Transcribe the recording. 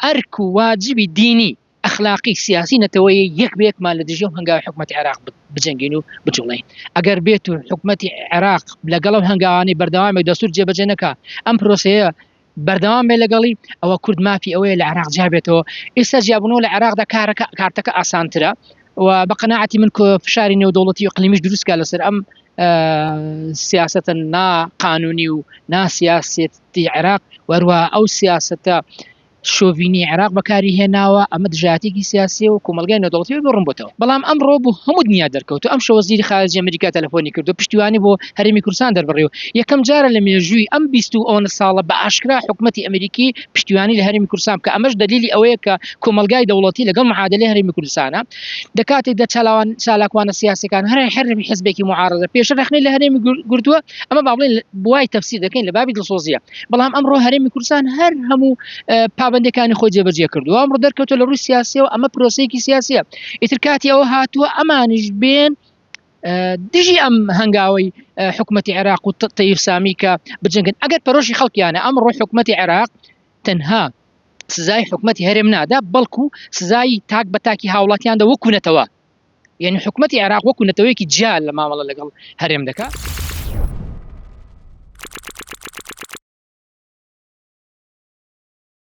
ئەرک و واجبی دینی ئەخلاقی سیاسی نەتەوەی یەک بێکمان لە دژی و هەنگاوی حکوومەتی عێراق بجەنگین و بجوڵین. ئەگەر بێت و حکوومەتی عێراق لەگەڵ هەنگاوانی بەردەوامی دەستور جێبەجێ نەکا ئەم پرۆسەیە بەردەوام بێ لەگەڵی ئەوە کورد مافی ئەوەیە لە عێراق جابێتەوە. ئێستا جیاببوونەوە لە عێراقدا کارتەکە ئاسانترە و بە قەناعەتی من فشاری نێودەوڵەتی و اقلیمیش دروستکە لەسەر ئەم سیاستە ناقانونی و ناسیاسەتی عێراق وەروە ئەو سیاستە شۆڤینی عێراق بەکاری هێناوە ئەمە دژایەتێکی سیاسی و کۆمەلگای نێودەوڵەتی بڕم بۆتەوە. بەڵام ئەمڕۆ بوو هەموو دنیا دەرکەوت و ئەم شەو وەزیری خارجی ئەمریکا تەلەفۆنی کردو پشتیوانی بۆ هەرێمی کوردستان دەربڕێەوە. یەکەم جارە لە مێژووی ئەم 20 ساڵە بە ئاشکرا حکوومەتی ئەمریکی پشتیوانی لە هەرێمی کوردستان کە ئەمەش دلیلی ئەوەیە کە کۆمەلگای دەوڵەتی لەگەڵ معادلەی هەرێمی کوردستانە دەکاتێکدا چالاکوانە سیاسەکان هەرێمی حزبێکی معارضە پێش ڕخنەی لە هەرێمی گردووە ئەمە باڵێن بوای تەفسیر دەکەین لە بابی دڵسۆزیە. بەڵام ئەمڕۆ هەرێمی کوردستان هەر هەموو پابندەکانی خۆی جێبەجێ کردووە ئەمڕۆ دەرکەوتە لە ڕووی سیاسیەوە ئەمە پرۆسەیەکی سیاسیە. ئیتر کاتی ئەوە هاتووە ئەمانیش بێن دژی ئەم هەنگاوی حکوومەتی عێراق و تەیب سامی کە بجنگن. ئەگەر پەرۆشی خەڵکیانە ئەمڕۆ حکوومەتی عێراق تەنها سزای حکوومەتی هەرێم نادا بەڵکو سزای تاک بە تاکی هاوڵاتیاندا وەکوونەتەوە، یعنی حکوومەتی عێراق وەکوونەتەوەیەکی جیال لە مامەڵە لەگەڵ هەرێم دەکات.